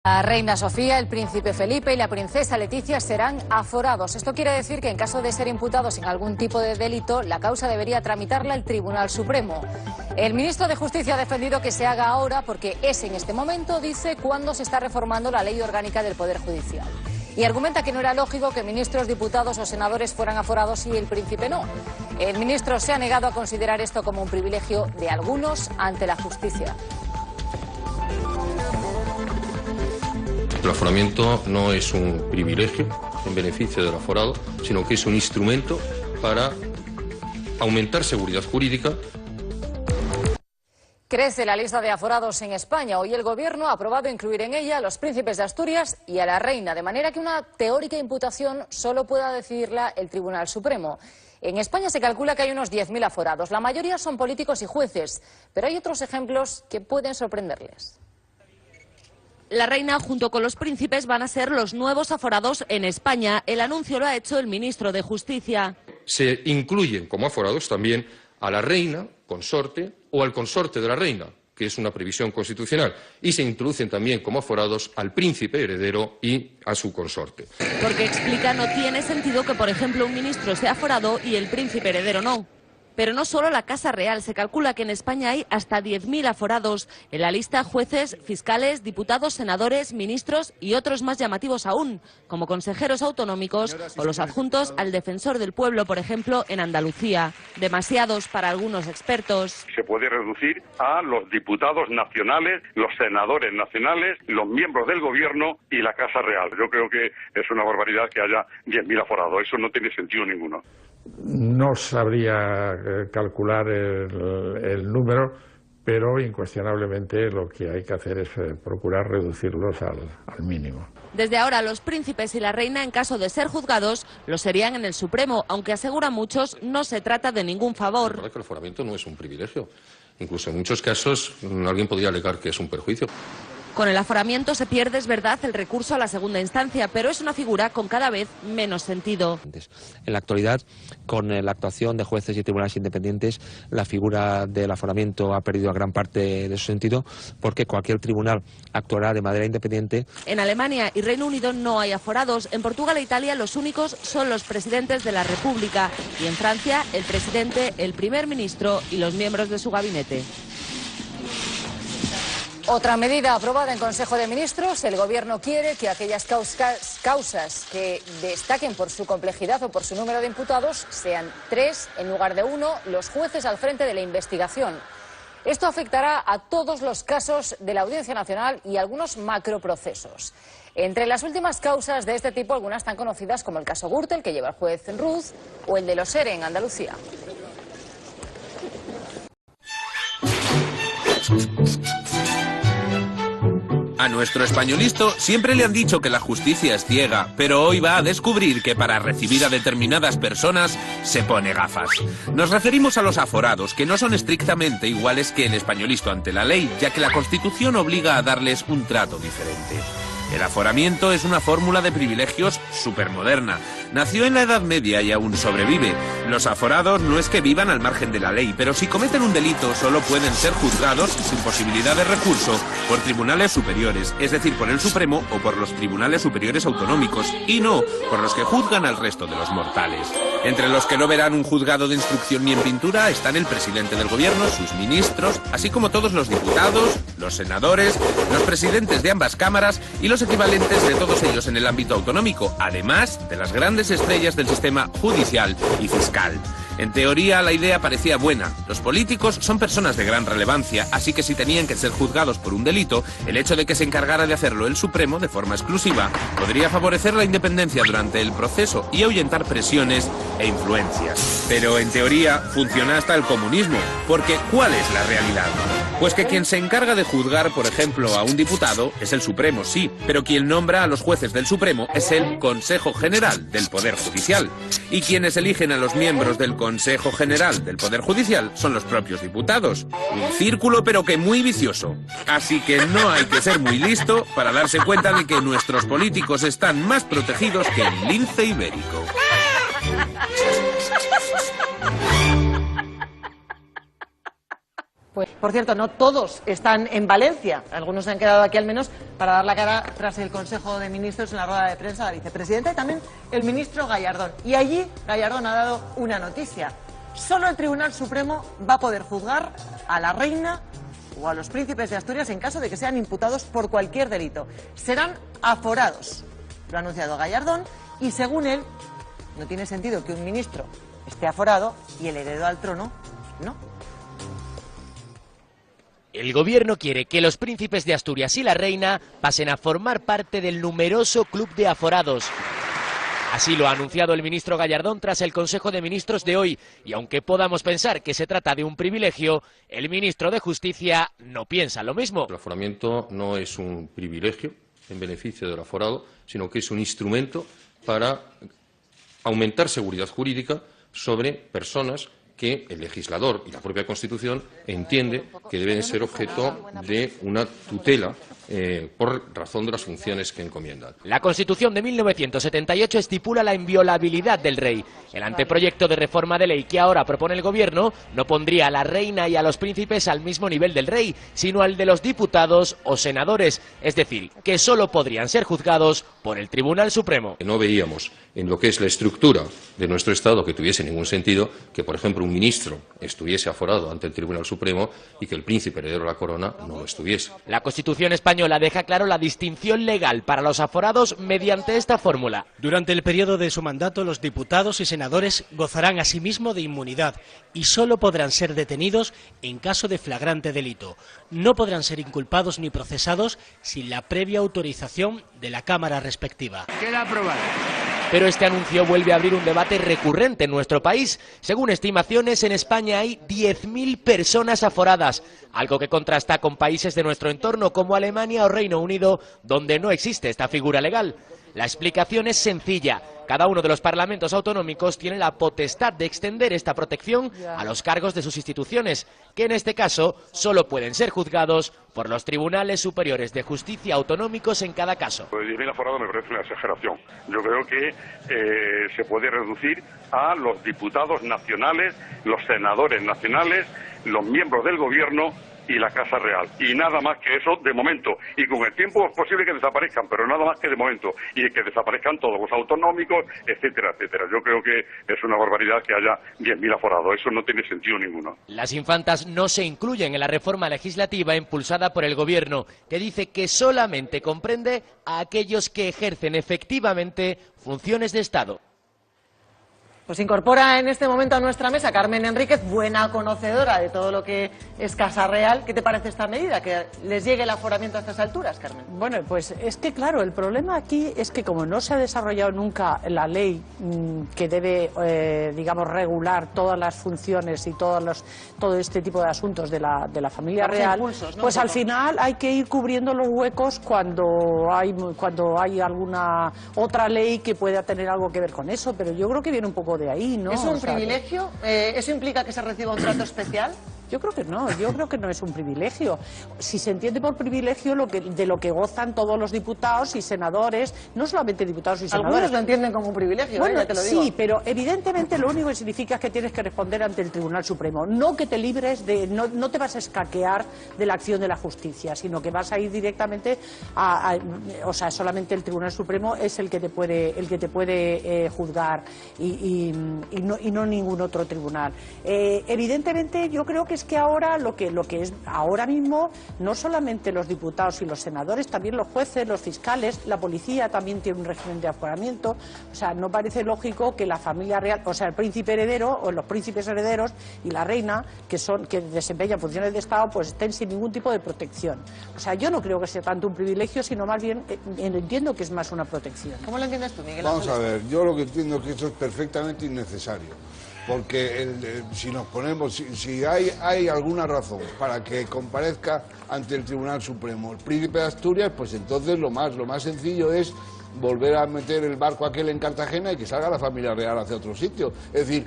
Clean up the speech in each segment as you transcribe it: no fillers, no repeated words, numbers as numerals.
La reina Sofía, el príncipe Felipe y la princesa Leticia serán aforados. Esto quiere decir que en caso de ser imputados en algún tipo de delito, la causa debería tramitarla el Tribunal Supremo. El ministro de Justicia ha defendido que se haga ahora porque es en este momento, dice, cuando se está reformando la ley orgánica del Poder Judicial. Y argumenta que no era lógico que ministros, diputados o senadores fueran aforados y el príncipe no. El ministro se ha negado a considerar esto como un privilegio de algunos ante la justicia. El aforamiento no es un privilegio en beneficio del aforado, sino que es un instrumento para aumentar seguridad jurídica. Crece la lista de aforados en España. Hoy el Gobierno ha aprobado incluir en ella a los príncipes de Asturias y a la reina, de manera que una teórica imputación solo pueda decidirla el Tribunal Supremo. En España se calcula que hay unos 10.000 aforados. La mayoría son políticos y jueces, pero hay otros ejemplos que pueden sorprenderles. La reina junto con los príncipes van a ser los nuevos aforados en España. El anuncio lo ha hecho el ministro de Justicia. Se incluyen como aforados también a la reina, consorte, o al consorte de la reina, que es una previsión constitucional, y se introducen también como aforados al príncipe heredero y a su consorte. Porque, explica, no tiene sentido que, por ejemplo, un ministro sea aforado y el príncipe heredero no. Pero no solo la Casa Real, se calcula que en España hay hasta 10.000 aforados. En la lista jueces, fiscales, diputados, senadores, ministros y otros más llamativos aún, como consejeros autonómicos o los adjuntos al defensor del pueblo, por ejemplo, en Andalucía. Demasiados para algunos expertos. Se puede reducir a los diputados nacionales, los senadores nacionales, los miembros del gobierno y la Casa Real. Yo creo que es una barbaridad que haya 10.000 aforados. Eso no tiene sentido ninguno. No sabría calcular el número, pero incuestionablemente lo que hay que hacer es procurar reducirlos al mínimo. Desde ahora los príncipes y la reina, en caso de ser juzgados, lo serían en el Supremo, aunque aseguran muchos no se trata de ningún favor. La verdad que el aforamiento no es un privilegio. Incluso en muchos casos alguien podría alegar que es un perjuicio. Con el aforamiento se pierde, es verdad, el recurso a la segunda instancia, pero es una figura con cada vez menos sentido. En la actualidad, con la actuación de jueces y tribunales independientes, la figura del aforamiento ha perdido a gran parte de su sentido, porque cualquier tribunal actuará de manera independiente. En Alemania y Reino Unido no hay aforados. En Portugal e Italia los únicos son los presidentes de la República. Y en Francia, el presidente, el primer ministro y los miembros de su gabinete. Otra medida aprobada en Consejo de Ministros, el Gobierno quiere que aquellas causas que destaquen por su complejidad o por su número de imputados sean 3 en lugar de 1 los jueces al frente de la investigación. Esto afectará a todos los casos de la Audiencia Nacional y algunos macroprocesos. Entre las últimas causas de este tipo, algunas tan conocidas como el caso Gürtel, que lleva el juez Ruz, o el de los ERE en Andalucía. A nuestro españolisto siempre le han dicho que la justicia es ciega, pero hoy va a descubrir que para recibir a determinadas personas se pone gafas. Nos referimos a los aforados, que no son estrictamente iguales que el españolisto ante la ley, ya que la Constitución obliga a darles un trato diferente. El aforamiento es una fórmula de privilegios supermoderna. Nació en la Edad Media y aún sobrevive. Los aforados no es que vivan al margen de la ley, pero si cometen un delito solo pueden ser juzgados sin posibilidad de recurso por tribunales superiores, es decir, por el Supremo o por los tribunales superiores autonómicos, y no por los que juzgan al resto de los mortales. Entre los que no verán un juzgado de instrucción ni en pintura están el presidente del gobierno, sus ministros, así como todos los diputados, los senadores, los presidentes de ambas cámaras y los equivalentes de todos ellos en el ámbito autonómico, además de las grandes estrellas del sistema judicial y fiscal. En teoría la idea parecía buena. Los políticos son personas de gran relevancia, así que si tenían que ser juzgados por un delito, el hecho de que se encargara de hacerlo el Supremo de forma exclusiva podría favorecer la independencia durante el proceso y ahuyentar presiones e influencias. Pero en teoría funciona hasta el comunismo, porque ¿cuál es la realidad? Pues que quien se encarga de juzgar, por ejemplo, a un diputado es el Supremo, sí, pero quien nombra a los jueces del Supremo es el Consejo General del Poder Judicial. Y quienes eligen a los miembros del Consejo General del Poder Judicial son los propios diputados. Un círculo pero que muy vicioso. Así que no hay que ser muy listo para darse cuenta de que nuestros políticos están más protegidos que el lince ibérico. Por cierto, no todos están en Valencia. Algunos se han quedado aquí al menos para dar la cara tras el Consejo de Ministros en la rueda de prensa de la vicepresidenta y también el ministro Gallardón. Y allí Gallardón ha dado una noticia. Solo el Tribunal Supremo va a poder juzgar a la reina o a los príncipes de Asturias en caso de que sean imputados por cualquier delito. Serán aforados. Lo ha anunciado Gallardón y según él no tiene sentido que un ministro esté aforado y el heredero al trono no. El gobierno quiere que los príncipes de Asturias y la reina pasen a formar parte del numeroso club de aforados. Así lo ha anunciado el ministro Gallardón tras el Consejo de Ministros de hoy. Y aunque podamos pensar que se trata de un privilegio, el ministro de Justicia no piensa lo mismo. El aforamiento no es un privilegio en beneficio del aforado, sino que es un instrumento para aumentar seguridad jurídica sobre personas que el legislador y la propia Constitución entiende que deben ser objeto de una tutela por razón de las funciones que encomiendan. La Constitución de 1978 estipula la inviolabilidad del rey. El anteproyecto de reforma de ley que ahora propone el Gobierno no pondría a la reina y a los príncipes al mismo nivel del rey, sino al de los diputados o senadores, es decir, que solo podrían ser juzgados por el Tribunal Supremo. No veíamos en lo que es la estructura de nuestro Estado que tuviese ningún sentido que, por ejemplo, un ministro estuviese aforado ante el Tribunal Supremo y que el príncipe heredero de la corona no lo estuviese. La Constitución española deja claro la distinción legal para los aforados mediante esta fórmula. Durante el periodo de su mandato, los diputados y senadores gozarán asimismo de inmunidad y solo podrán ser detenidos en caso de flagrante delito. No podrán ser inculpados ni procesados sin la previa autorización de la Cámara respectiva. Queda aprobado. Pero este anuncio vuelve a abrir un debate recurrente en nuestro país. Según estimaciones, en España hay 10.000 personas aforadas, algo que contrasta con países de nuestro entorno como Alemania o Reino Unido, donde no existe esta figura legal. La explicación es sencilla. Cada uno de los parlamentos autonómicos tiene la potestad de extender esta protección a los cargos de sus instituciones, que en este caso solo pueden ser juzgados por los tribunales superiores de justicia autonómicos en cada caso. 10.000 aforados me parece una exageración. Yo creo que se puede reducir a los diputados nacionales, los senadores nacionales, los miembros del gobierno y la Casa Real. Y nada más que eso de momento. Y con el tiempo es posible que desaparezcan, pero nada más que de momento. Y que desaparezcan todos los autonómicos, etcétera, etcétera. Yo creo que es una barbaridad que haya 10.000 aforados. Eso no tiene sentido ninguno. Las infantas no se incluyen en la reforma legislativa impulsada por el Gobierno, que dice que solamente comprende a aquellos que ejercen efectivamente funciones de Estado. Pues incorpora en este momento a nuestra mesa Carmen Enríquez, buena conocedora de todo lo que es Casa Real. ¿Qué te parece esta medida? ¿Que les llegue el aforamiento a estas alturas, Carmen? Bueno, pues es que claro, el problema aquí es que como no se ha desarrollado nunca la ley que debe, digamos, regular todas las funciones y todo este tipo de asuntos de la familia real, impulsos, ¿no? Pues al final hay que ir cubriendo los huecos cuando hay alguna otra ley que pueda tener algo que ver con eso, pero yo creo que viene un poco de ahí, ¿no? ¿Es un privilegio? ¿Eso implica que se reciba un trato especial? Yo creo que no, es un privilegio. Si se entiende por privilegio de lo que gozan todos los diputados y senadores, no solamente diputados y senadores. Algunos lo entienden como un privilegio, bueno, ya te lo digo. Sí, pero evidentemente lo único que significa es que tienes que responder ante el Tribunal Supremo, no que te libres no te vas a escaquear de la acción de la justicia, sino que vas a ir directamente o sea, solamente el Tribunal Supremo es el que te puede juzgar y no ningún otro tribunal. Evidentemente yo creo que es que ahora lo que es ahora mismo no solamente los diputados y los senadores, también los jueces, los fiscales, la policía también tiene un régimen de aforamiento. O sea, no parece lógico que la familia real, o sea, el príncipe heredero o los príncipes herederos y la reina, que desempeñan funciones de Estado, pues estén sin ningún tipo de protección. O sea, yo no creo que sea tanto un privilegio, sino más bien entiendo que es más una protección. ¿Cómo lo entiendes tú, Miguel? Vamos a ver, yo lo que entiendo es que eso es perfectamente innecesario. Porque si nos ponemos, si hay alguna razón para que comparezca ante el Tribunal Supremo el príncipe de Asturias, pues entonces lo más sencillo es volver a meter el barco aquel en Cartagena y que salga la familia real hacia otro sitio. Es decir,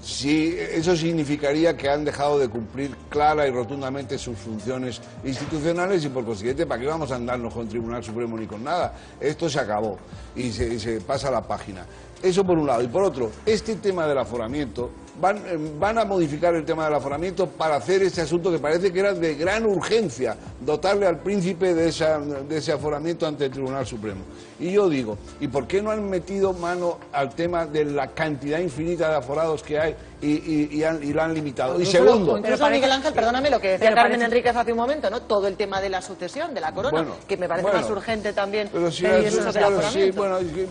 si eso significaría que han dejado de cumplir clara y rotundamente sus funciones institucionales y por consiguiente, ¿para qué vamos a andarnos con el Tribunal Supremo ni con nada? Esto se acabó y se pasa la página. Eso por un lado. Y por otro, este tema del aforamiento van a modificar el tema del aforamiento para hacer ese asunto que parece que era de gran urgencia, dotarle al príncipe de ese aforamiento ante el Tribunal Supremo. Y yo digo, ¿y por qué no han metido mano al tema de la cantidad infinita de aforados que hay y lo han limitado? Y segundo... Incluso, Miguel Ángel, perdóname, lo que decía Carmen Enríquez hace un momento, ¿no? Todo el tema de la sucesión, de la corona, que me parece más urgente también pedir eso del aforamiento. Sí,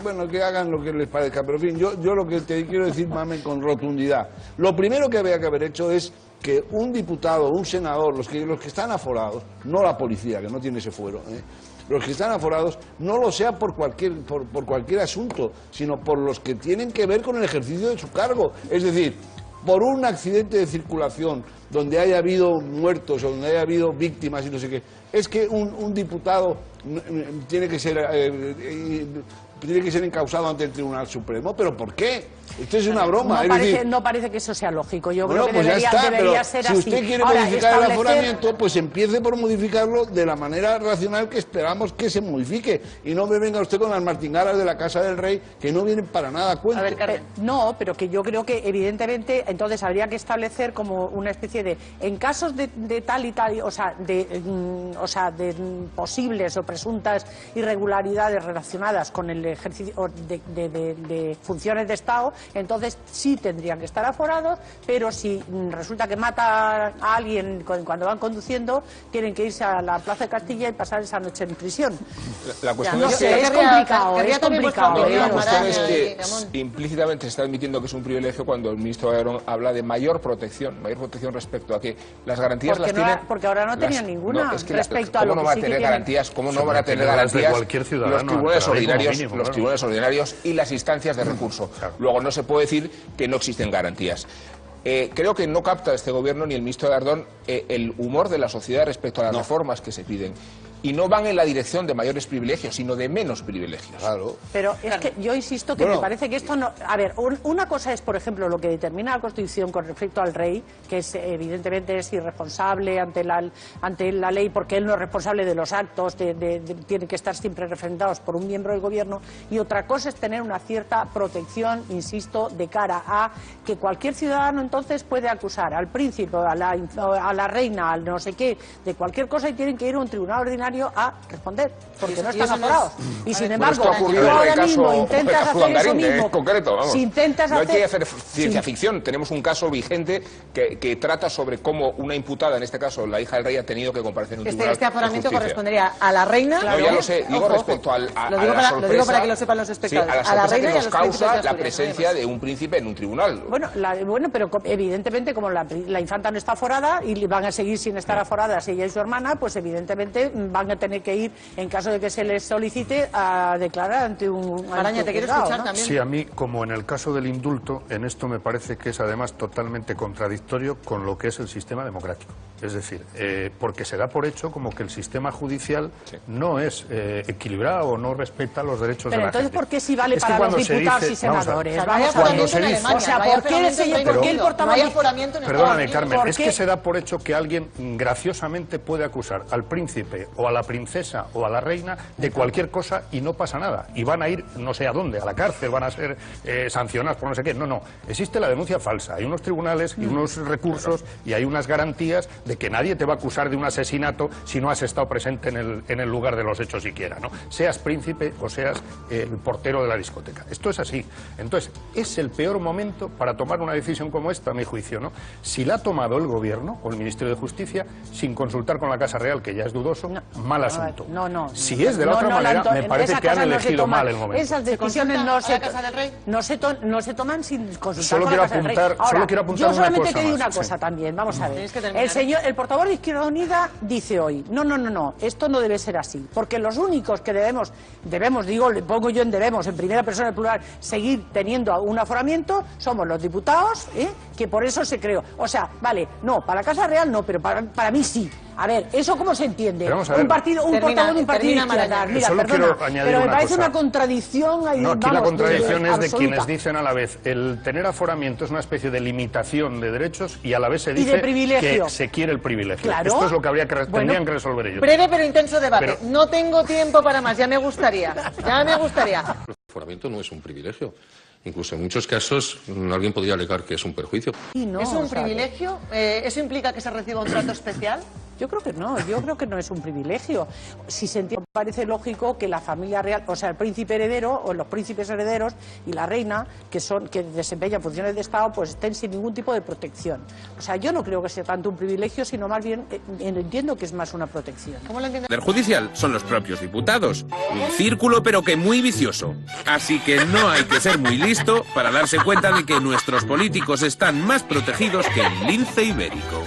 bueno, que hagan lo que les parezca, pero en fin, yo lo que te quiero decir, Mamen, con rotundidad, lo primero que había que haber hecho es que un diputado, un senador, los que están aforados, no la policía, que no tiene ese fuero, los que están aforados, no lo sea por cualquier asunto, sino por los que tienen que ver con el ejercicio de su cargo. Es decir, por un accidente de circulación donde haya habido muertos o donde haya habido víctimas y no sé qué. Es que un diputado tiene que ser encausado ante el Tribunal Supremo. ¿Pero por qué? Esto es una broma. No parece que eso sea lógico. Yo creo que debería ser así. Si usted quiere modificar el aforamiento, pues empiece por modificarlo de la manera racional que esperamos que se modifique. Y no me venga usted con las martingaras de la Casa del Rey, que no vienen para nada a cuento. A ver, no, pero que yo creo que evidentemente entonces habría que establecer como una especie de, en casos de tal y tal, o sea, de posibles o presuntas irregularidades relacionadas con el ejercicio de funciones de Estado, entonces sí tendrían que estar aforados, pero si resulta que mata a alguien cuando van conduciendo, tienen que irse a la Plaza de Castilla y pasar esa noche en prisión. La cuestión es que es complicado. La cuestión es que implícitamente se está admitiendo que es un privilegio cuando el ministro Gallardón habla de mayor protección respecto a que las garantías las tienen... Porque ahora no tenían ninguna respecto a lo que sí que tienen. ¿Cómo no van a tener garantías los tribunales ordinarios y las instancias de recurso? Luego no se puede decir que no existen garantías. Creo que no capta este gobierno ni el ministro Gallardón el humor de la sociedad respecto a las reformas que se piden. Y no van en la dirección de mayores privilegios, sino de menos privilegios. Claro. Pero es que yo insisto que me parece que esto no... A ver, una cosa es, por ejemplo, lo que determina la Constitución con respecto al rey, que es evidentemente es irresponsable ante la ley, porque él no es responsable de los actos, tiene que estar siempre refrendados por un miembro del gobierno, y otra cosa es tener una cierta protección, insisto, de cara a que cualquier ciudadano entonces puede acusar al príncipe, a la reina, al no sé qué, de cualquier cosa, y tienen que ir a un tribunal ordinario a responder, porque no están aforados. Y sin embargo, tú ahora mismo intentas hacer eso mismo. No hay que hacer ciencia ficción. Tenemos un caso vigente que trata sobre cómo una imputada, en este caso la hija del rey, ha tenido que comparecer en un tribunal. Este aforamiento correspondería a la reina. No, ya lo sé. Digo respecto a la sorpresa. Lo digo para que lo sepan los espectadores. A la reina que nos causa la presencia de un príncipe en un tribunal. Bueno, pero evidentemente como la infanta no está aforada y van a seguir sin estar aforadas ella y su hermana, pues evidentemente van a tener que ir, en caso de que se les solicite, a declarar ante un... Araña, ¿te quiero escuchar también? Sí, a mí, como en el caso del indulto, en esto me parece que es además totalmente contradictorio con lo que es el sistema democrático. Es decir, porque se da por hecho como que el sistema judicial no es equilibrado o no respeta los derechos de la gente. Pero entonces, ¿por qué sí vale para los diputados y senadores? Cuando se dice... O sea, ¿por qué el portavoz... Perdóname, Carmen, es que se da por hecho que alguien graciosamente puede acusar al príncipe o a la princesa o a la reina de cualquier cosa y no pasa nada. Y van a ir no sé a dónde, a la cárcel, van a ser sancionados por no sé qué. No, existe la denuncia falsa. Hay unos tribunales y unos recursos y hay unas garantías de que nadie te va a acusar de un asesinato si no has estado presente en el lugar de los hechos siquiera, ¿no? Seas príncipe o seas el portero de la discoteca. Esto es así. Entonces, es el peor momento para tomar una decisión como esta, a mi juicio, ¿no? Si la ha tomado el gobierno o el Ministerio de Justicia sin consultar con la Casa Real, que ya es dudoso, mal asunto. Si es de la otra manera, me parece que han elegido mal el momento. Esas decisiones no se toman sin consultar con la Casa del Rey. Solo quiero apuntar yo solamente una cosa te digo una cosa también, vamos a ver. El portavoz de Izquierda Unida dice hoy, no, esto no debe ser así, porque los únicos que debemos, digo, le pongo yo en primera persona en plural, seguir teniendo un aforamiento, somos los diputados, que por eso se creó. O sea, vale, no, para la Casa Real no, pero para mí sí. A ver, ¿eso cómo se entiende? Un portavoz de un partido de izquierda. Mira, perdona, pero me parece una contradicción. No, aquí la contradicción es de quienes dicen a la vez, el tener aforamiento es una especie de limitación de derechos y a la vez se dice que se quiere el privilegio. Claro. Esto es lo que tendrían que resolver ellos. Breve pero intenso debate. No tengo tiempo para más, ya me gustaría. El aforamiento no es un privilegio. Incluso en muchos casos alguien podría alegar que es un perjuicio. No, ¿es un privilegio? ¿Eso implica que se reciba un trato especial? Yo creo que no es un privilegio. Si se entiende, parece lógico que la familia real, o sea, el príncipe heredero o los príncipes herederos y la reina, que desempeñan funciones de Estado, pues estén sin ningún tipo de protección. O sea, yo no creo que sea tanto un privilegio, sino más bien entiendo que es más una protección. ¿Cómo lo entiendes? El Poder Judicial son los propios diputados. Un círculo, pero que muy vicioso. Así que no hay que ser muy listo para darse cuenta de que nuestros políticos están más protegidos que el lince ibérico.